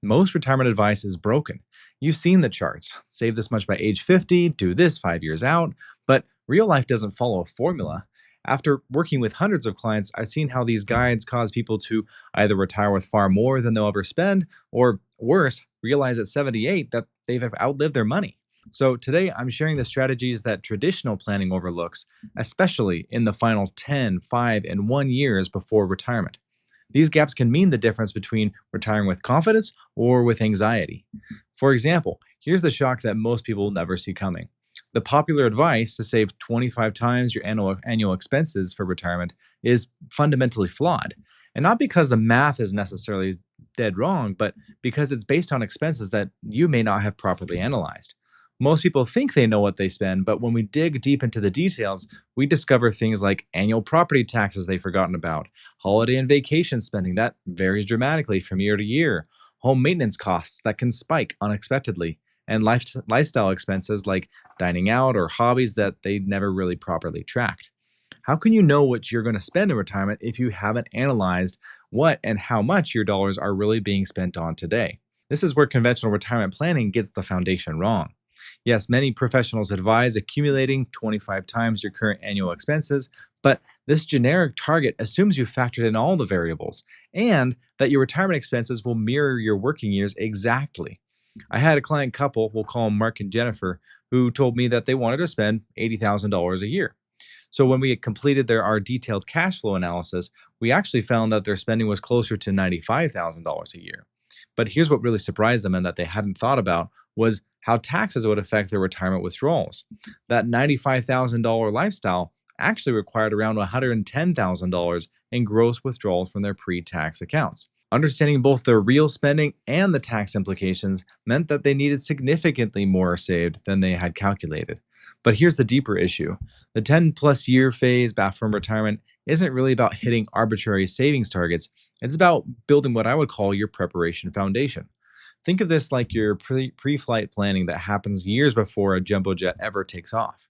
Most retirement advice is broken. You've seen the charts. Save this much by age 50, do this 5 years out, but real life doesn't follow a formula. After working with hundreds of clients, I've seen how these guides cause people to either retire with far more than they'll ever spend, or worse, realize at 78 that they've outlived their money. So today I'm sharing the strategies that traditional planning overlooks, especially in the final 10, 5, and 1 years before retirement. These gaps can mean the difference between retiring with confidence or with anxiety. For example, here's the shock that most people never see coming. The popular advice to save 25 times your annual expenses for retirement is fundamentally flawed. And not because the math is necessarily dead wrong, but because it's based on expenses that you may not have properly analyzed. Most people think they know what they spend, but when we dig deep into the details, we discover things like annual property taxes they've forgotten about, holiday and vacation spending that varies dramatically from year to year, home maintenance costs that can spike unexpectedly, and lifestyle expenses like dining out or hobbies that they never really properly tracked. How can you know what you're going to spend in retirement if you haven't analyzed what and how much your dollars are really being spent on today? This is where conventional retirement planning gets the foundation wrong. Yes, many professionals advise accumulating 25 times your current annual expenses, but this generic target assumes you factored in all the variables and that your retirement expenses will mirror your working years exactly. I had a client couple, we'll call them Mark and Jennifer, who told me that they wanted to spend $80,000 a year. So when we had completed our detailed cash flow analysis, we actually found that their spending was closer to $95,000 a year. But here's what really surprised them and that they hadn't thought about was how taxes would affect their retirement withdrawals. That $95,000 lifestyle actually required around $110,000 in gross withdrawals from their pre-tax accounts. Understanding both their real spending and the tax implications meant that they needed significantly more saved than they had calculated. But here's the deeper issue. The 10 plus year phase back from retirement isn't really about hitting arbitrary savings targets. It's about building what I would call your preparation foundation. Think of this like your pre-flight planning that happens years before a jumbo jet ever takes off.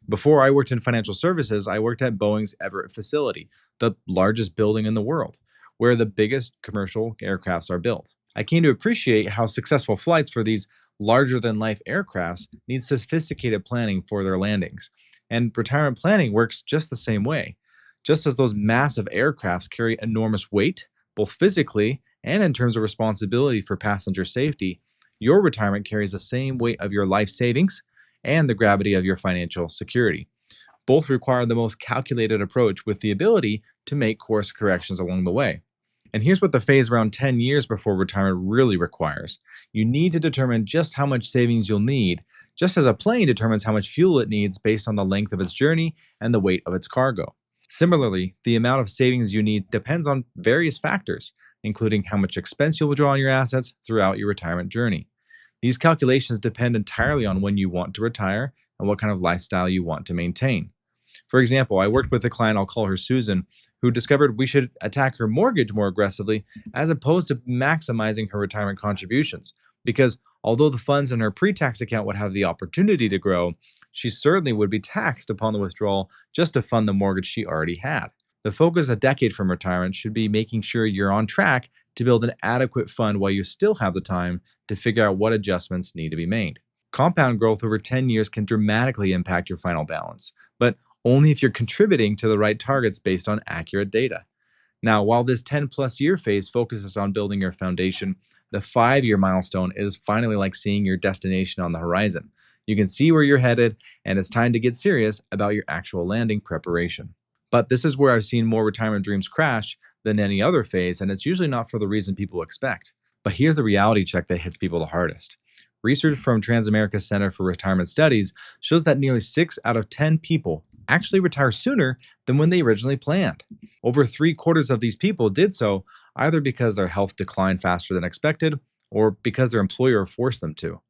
Before I worked in financial services, I worked at Boeing's Everett facility, the largest building in the world, where the biggest commercial aircrafts are built. I came to appreciate how successful flights for these larger than life aircrafts need sophisticated planning for their landings. And retirement planning works just the same way. Just as those massive aircrafts carry enormous weight, both physically and in terms of responsibility for passenger safety, your retirement carries the same weight of your life savings and the gravity of your financial security. Both require the most calculated approach with the ability to make course corrections along the way. And here's what the phase around 10 years before retirement really requires. You need to determine just how much savings you'll need, just as a plane determines how much fuel it needs based on the length of its journey and the weight of its cargo. Similarly, the amount of savings you need depends on various factors, including how much expense you'll draw on your assets throughout your retirement journey. These calculations depend entirely on when you want to retire and what kind of lifestyle you want to maintain. For example, I worked with a client, I'll call her Susan, who discovered we should attack her mortgage more aggressively as opposed to maximizing her retirement contributions. Because although the funds in her pre-tax account would have the opportunity to grow, she certainly would be taxed upon the withdrawal just to fund the mortgage she already had. The focus a decade from retirement should be making sure you're on track to build an adequate fund while you still have the time to figure out what adjustments need to be made. Compound growth over 10 years can dramatically impact your final balance, but only if you're contributing to the right targets based on accurate data. Now, while this 10 plus year phase focuses on building your foundation, the 5 year milestone is finally like seeing your destination on the horizon. You can see where you're headed, and it's time to get serious about your actual landing preparation. But this is where I've seen more retirement dreams crash than any other phase, and it's usually not for the reason people expect. But here's the reality check that hits people the hardest. Research from Transamerica Center for Retirement Studies shows that nearly 6 out of 10 people actually retire sooner than when they originally planned. Over 3/4 of these people did so either because their health declined faster than expected or because their employer forced them to.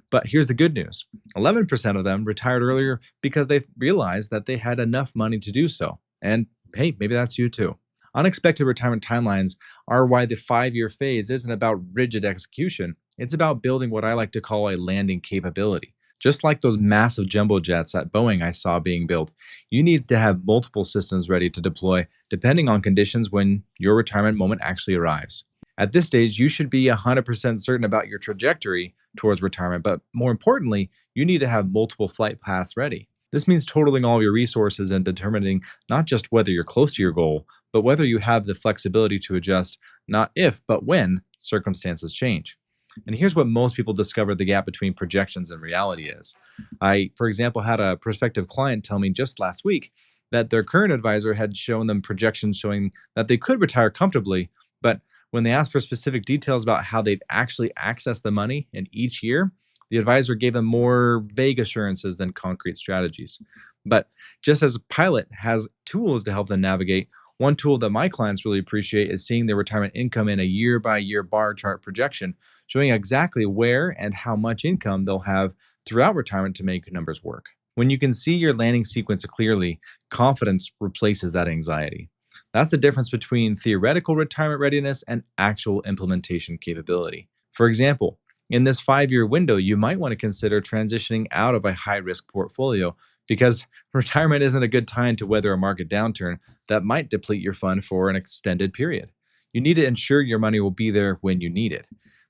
But here's the good news. 11% of them retired earlier because they realized that they had enough money to do so. And hey, maybe that's you too. Unexpected retirement timelines are why the 5 year phase isn't about rigid execution. It's about building what I like to call a landing capability. Just like those massive jumbo jets at Boeing I saw being built, you need to have multiple systems ready to deploy depending on conditions when your retirement moment actually arrives. At this stage, you should be 100% certain about your trajectory towards retirement, but more importantly, you need to have multiple flight paths ready. This means totaling all your resources and determining not just whether you're close to your goal, but whether you have the flexibility to adjust not if, but when circumstances change. And here's what most people discover the gap between projections and reality is. I, for example, had a prospective client tell me just last week that their current advisor had shown them projections showing that they could retire comfortably, but when they asked for specific details about how they'd actually access the money in each year, the advisor gave them more vague assurances than concrete strategies. But just as a pilot has tools to help them navigate, one tool that my clients really appreciate is seeing their retirement income in a year by year bar chart projection, showing exactly where and how much income they'll have throughout retirement to make numbers work. When you can see your landing sequence clearly, confidence replaces that anxiety. That's the difference between theoretical retirement readiness and actual implementation capability. For example, in this 5 year window, you might want to consider transitioning out of a high risk portfolio because retirement isn't a good time to weather a market downturn that might deplete your fund for an extended period. You need to ensure your money will be there when you need it.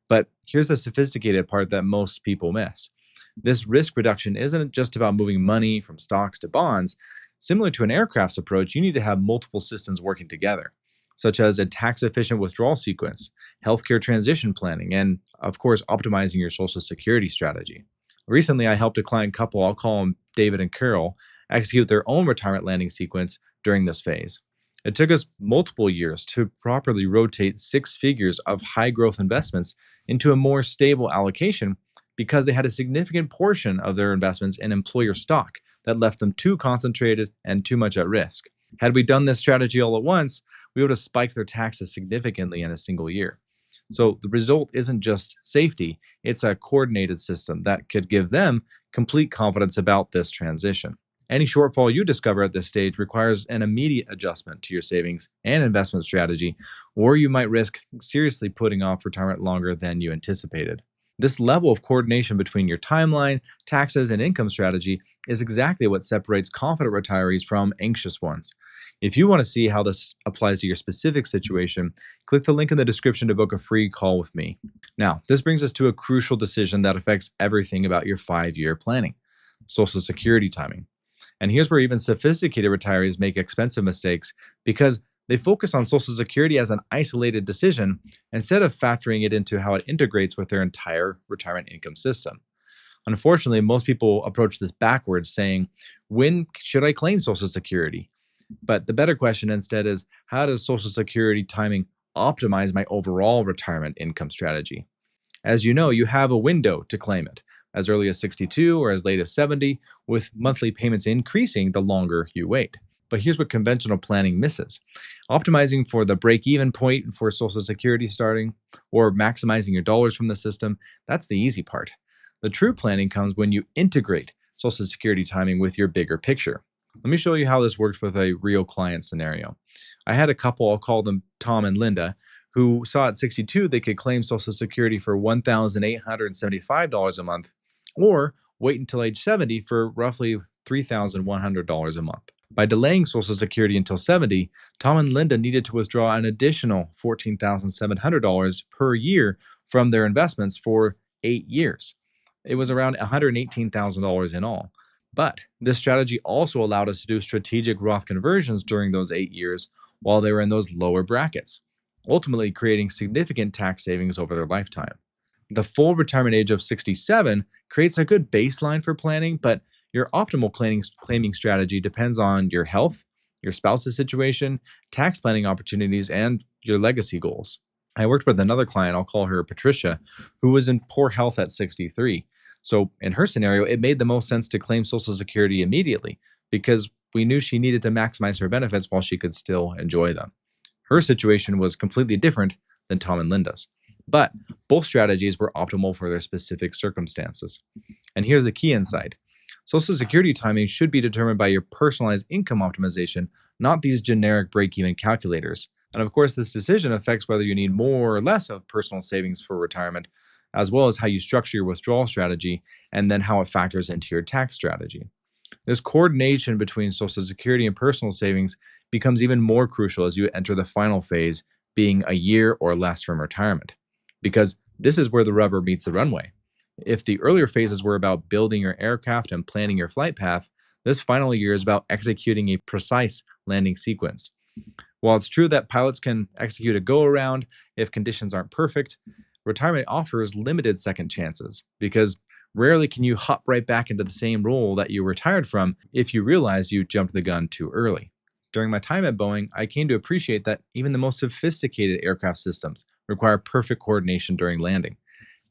But here's the sophisticated part that most people miss. This risk reduction isn't just about moving money from stocks to bonds. Similar to an aircraft's approach, you need to have multiple systems working together, such as a tax efficient withdrawal sequence, healthcare transition planning, and, of course, optimizing your Social Security strategy. Recently, I helped a client couple, I'll call them David and Carol, execute their own retirement landing sequence during this phase. It took us multiple years to properly rotate six figures of high growth investments into a more stable allocation because they had a significant portion of their investments in employer stock that left them too concentrated and too much at risk. Had we done this strategy all at once, we would have spiked their taxes significantly in a single year. So the result isn't just safety, it's a coordinated system that could give them complete confidence about this transition. Any shortfall you discover at this stage requires an immediate adjustment to your savings and investment strategy, or you might risk seriously putting off retirement longer than you anticipated. This level of coordination between your timeline, taxes, and income strategy is exactly what separates confident retirees from anxious ones. If you want to see how this applies to your specific situation, click the link in the description to book a free call with me. Now, this brings us to a crucial decision that affects everything about your 5 year planning: Social Security timing. And here's where even sophisticated retirees make expensive mistakes because they focus on Social Security as an isolated decision instead of factoring it into how it integrates with their entire retirement income system. Unfortunately, most people approach this backwards, saying, when should I claim Social Security? But the better question instead is, how does Social Security timing optimize my overall retirement income strategy? As you know, you have a window to claim it, as early as 62 or as late as 70, with monthly payments increasing the longer you wait. But here's what conventional planning misses: optimizing for the break even point for Social Security starting, or maximizing your dollars from the system. That's the easy part. The true planning comes when you integrate Social Security timing with your bigger picture. Let me show you how this works with a real client scenario. I had a couple, I'll call them Tom and Linda, who saw at 62 they could claim Social Security for $1,875 a month, or wait until age 70 for roughly $3,100 a month. By delaying Social Security until 70, Tom and Linda needed to withdraw an additional $14,700 per year from their investments for 8 years. It was around $118,000 in all. But this strategy also allowed us to do strategic Roth conversions during those 8 years while they were in those lower brackets, ultimately creating significant tax savings over their lifetime. The full retirement age of 67 creates a good baseline for planning, but your optimal claiming strategy depends on your health, your spouse's situation, tax planning opportunities, and your legacy goals. I worked with another client, I'll call her Patricia, who was in poor health at 63. So in her scenario, it made the most sense to claim Social Security immediately because we knew she needed to maximize her benefits while she could still enjoy them. Her situation was completely different than Tom and Linda's, but both strategies were optimal for their specific circumstances. And here's the key insight: Social Security timing should be determined by your personalized income optimization, not these generic break-even calculators. And of course, this decision affects whether you need more or less of personal savings for retirement, as well as how you structure your withdrawal strategy, and then how it factors into your tax strategy. This coordination between Social Security and personal savings becomes even more crucial as you enter the final phase, being a year or less from retirement. Because this is where the rubber meets the runway. If the earlier phases were about building your aircraft and planning your flight path, this final year is about executing a precise landing sequence. While it's true that pilots can execute a go around if conditions aren't perfect, retirement offers limited second chances because rarely can you hop right back into the same role that you retired from if you realize you jumped the gun too early. During my time at Boeing, I came to appreciate that even the most sophisticated aircraft systems require perfect coordination during landing.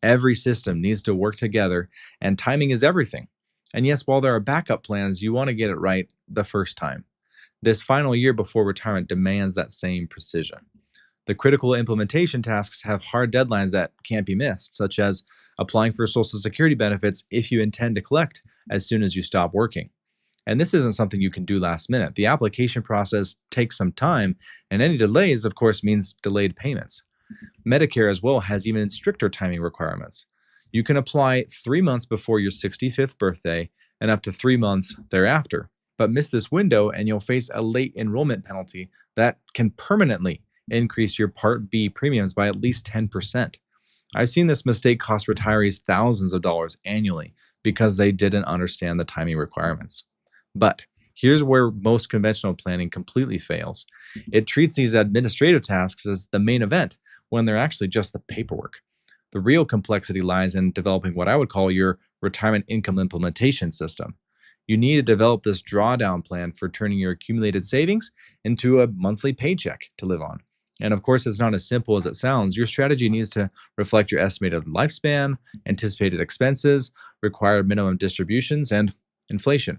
Every system needs to work together, and timing is everything. And yes, while there are backup plans, you want to get it right the first time. This final year before retirement demands that same precision. The critical implementation tasks have hard deadlines that can't be missed, such as applying for Social Security benefits if you intend to collect as soon as you stop working. And this isn't something you can do last minute. The application process takes some time, and any delays, of course, means delayed payments. Medicare as well has even stricter timing requirements. You can apply 3 months before your 65th birthday and up to 3 months thereafter. But miss this window and you'll face a late enrollment penalty that can permanently increase your Part B premiums by at least 10%. I've seen this mistake cost retirees thousands of dollars annually because they didn't understand the timing requirements. But here's where most conventional planning completely fails. It treats these administrative tasks as the main event when they're actually just the paperwork. The real complexity lies in developing what I would call your retirement income implementation system. You need to develop this drawdown plan for turning your accumulated savings into a monthly paycheck to live on. And of course, it's not as simple as it sounds. Your strategy needs to reflect your estimated lifespan, anticipated expenses, required minimum distributions, and inflation.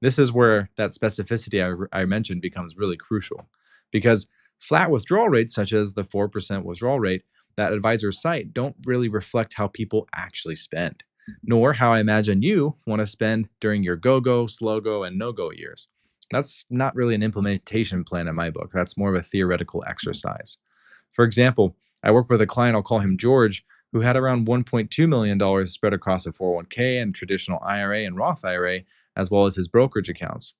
This is where that specificity I mentioned becomes really crucial because flat withdrawal rates, such as the 4% withdrawal rate that advisors cite, don't really reflect how people actually spend, nor how I imagine you want to spend during your go-go, slow-go, and no-go years. That's not really an implementation plan in my book. That's more of a theoretical exercise. For example, I work with a client, I'll call him George, who had around $1.2 million spread across a 401k and traditional IRA and Roth IRA, as well as his brokerage accounts.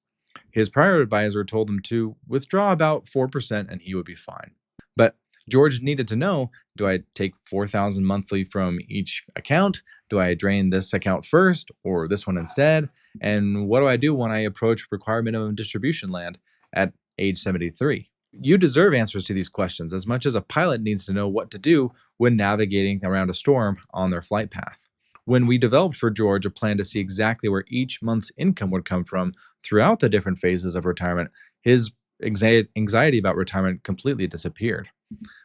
His prior advisor told him to withdraw about 4% and he would be fine. But George needed to know, do I take $4,000 monthly from each account? Do I drain this account first or this one instead? And what do I do when I approach required minimum distribution land at age 73? You deserve answers to these questions as much as a pilot needs to know what to do when navigating around a storm on their flight path. When we developed for George a plan to see exactly where each month's income would come from throughout the different phases of retirement, his anxiety about retirement completely disappeared.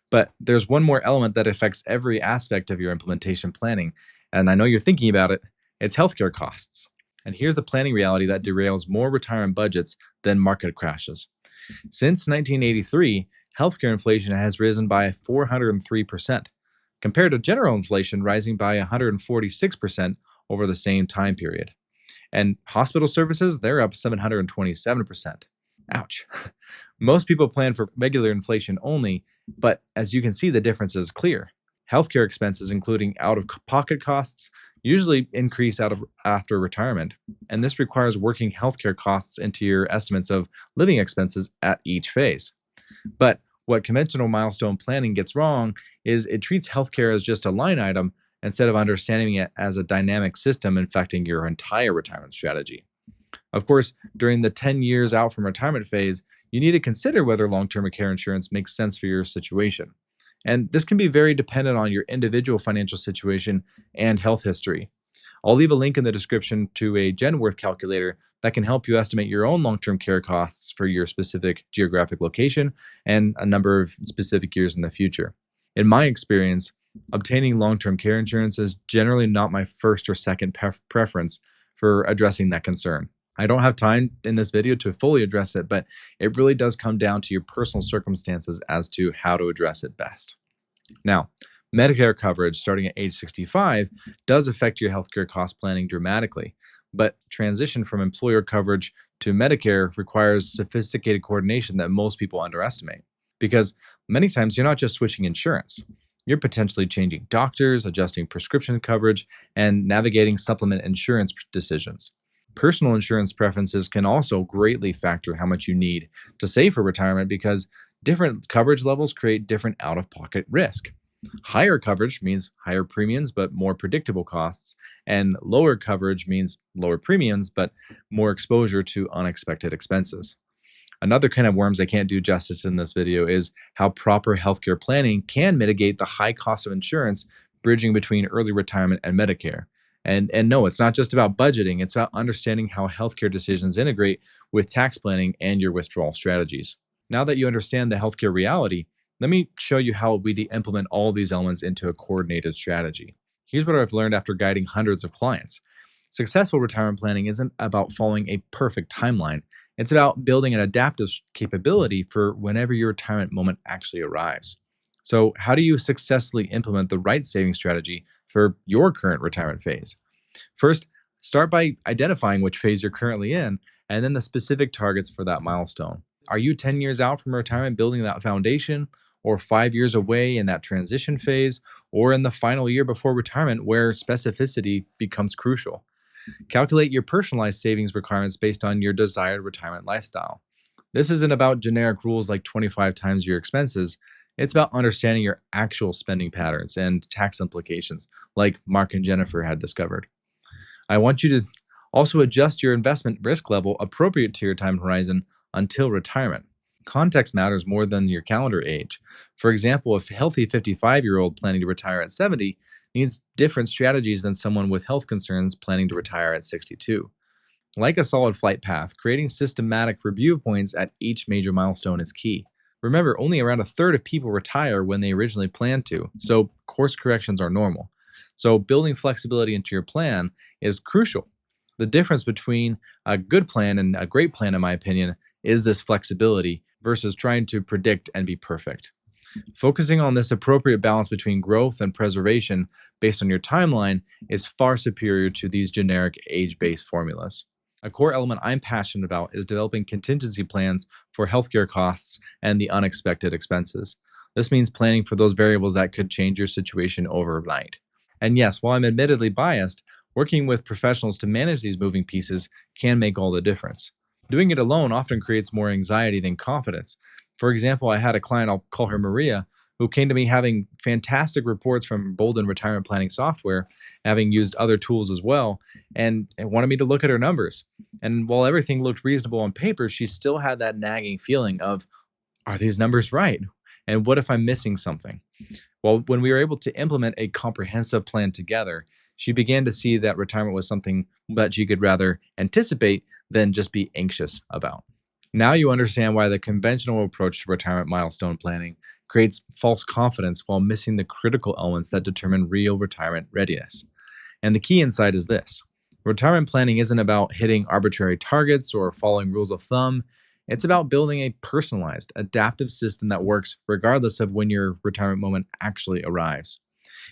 But there's one more element that affects every aspect of your implementation planning, and I know you're thinking about it. It's healthcare costs. And here's the planning reality that derails more retirement budgets than market crashes. Since 1983, healthcare inflation has risen by 403%, compared to general inflation rising by 146% over the same time period. And hospital services, they're up 727%. Ouch. Most people plan for regular inflation only, but as you can see, the difference is clear. Healthcare expenses, including out-of-pocket costs, usually increase after retirement, and this requires working healthcare costs into your estimates of living expenses at each phase. But what conventional milestone planning gets wrong is it treats healthcare as just a line item instead of understanding it as a dynamic system affecting your entire retirement strategy. Of course, during the 10 years out from retirement phase, you need to consider whether long-term care insurance makes sense for your situation. And this can be very dependent on your individual financial situation and health history. I'll leave a link in the description to a Genworth calculator that can help you estimate your own long-term care costs for your specific geographic location and a number of specific years in the future. In my experience, obtaining long-term care insurance is generally not my first or second preference for addressing that concern. I don't have time in this video to fully address it, but it really does come down to your personal circumstances as to how to address it best. Now, Medicare coverage starting at age 65 does affect your healthcare cost planning dramatically, but transition from employer coverage to Medicare requires sophisticated coordination that most people underestimate. Because many times you're not just switching insurance, you're potentially changing doctors, adjusting prescription coverage, and navigating supplement insurance decisions. Personal insurance preferences can also greatly factor how much you need to save for retirement because Different coverage levels create different out of pocket risk. Higher coverage means higher premiums but more predictable costs, and lower coverage means lower premiums but more exposure to unexpected expenses. Another kind of worms I can't do justice in this video is how proper healthcare planning can mitigate the high cost of insurance bridging between early retirement and Medicare. And no, it's not just about budgeting, it's about understanding how healthcare decisions integrate with tax planning and your withdrawal strategies. Now that you understand the healthcare reality, let me show you how we implement all these elements into a coordinated strategy. Here's what I've learned after guiding hundreds of clients. Successful retirement planning isn't about following a perfect timeline. It's about building an adaptive capability for whenever your retirement moment actually arrives. So, how do you successfully implement the right saving strategy for your current retirement phase? First, start by identifying which phase you're currently in and then the specific targets for that milestone. Are you 10 years out from retirement building that foundation, or 5 years away in that transition phase, or in the final year before retirement where specificity becomes crucial? Calculate your personalized savings requirements based on your desired retirement lifestyle. This isn't about generic rules like 25 times your expenses. It's about understanding your actual spending patterns and tax implications, like Mark and Jennifer had discovered. I want you to also adjust your investment risk level appropriate to your time horizon until retirement. Context matters more than your calendar age. For example, a healthy 55-year-old planning to retire at 70 needs different strategies than someone with health concerns planning to retire at 62. Like a solid flight path, creating systematic review points at each major milestone is key. Remember, only around a third of people retire when they originally planned to, so course corrections are normal. So, building flexibility into your plan is crucial. The difference between a good plan and a great plan, in my opinion, is this flexibility versus trying to predict and be perfect. Focusing on this appropriate balance between growth and preservation based on your timeline is far superior to these generic age based formulas. A core element I'm passionate about is developing contingency plans for healthcare costs and the unexpected expenses. This means planning for those variables that could change your situation overnight. And yes, while I'm admittedly biased, working with professionals to manage these moving pieces can make all the difference. Doing it alone often creates more anxiety than confidence. For example, I had a client, I'll call her Maria, who came to me having fantastic reports from Bolden retirement planning software, having used other tools as well, and wanted me to look at her numbers. And while everything looked reasonable on paper, she still had that nagging feeling of, are these numbers right? And what if I'm missing something? Well, when we were able to implement a comprehensive plan together, she began to see that retirement was something that she could rather anticipate than just be anxious about. Now you understand why the conventional approach to retirement milestone planning creates false confidence while missing the critical elements that determine real retirement readiness. And the key insight is this: retirement planning isn't about hitting arbitrary targets or following rules of thumb. It's about building a personalized, adaptive system that works regardless of when your retirement moment actually arrives.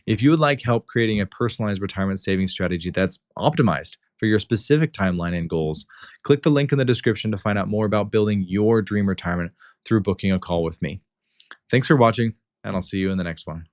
If you would like help creating a personalized retirement savings strategy that's optimized for your specific timeline and goals, click the link in the description to find out more about building your dream retirement through booking a call with me. Thanks for watching, and I'll see you in the next one.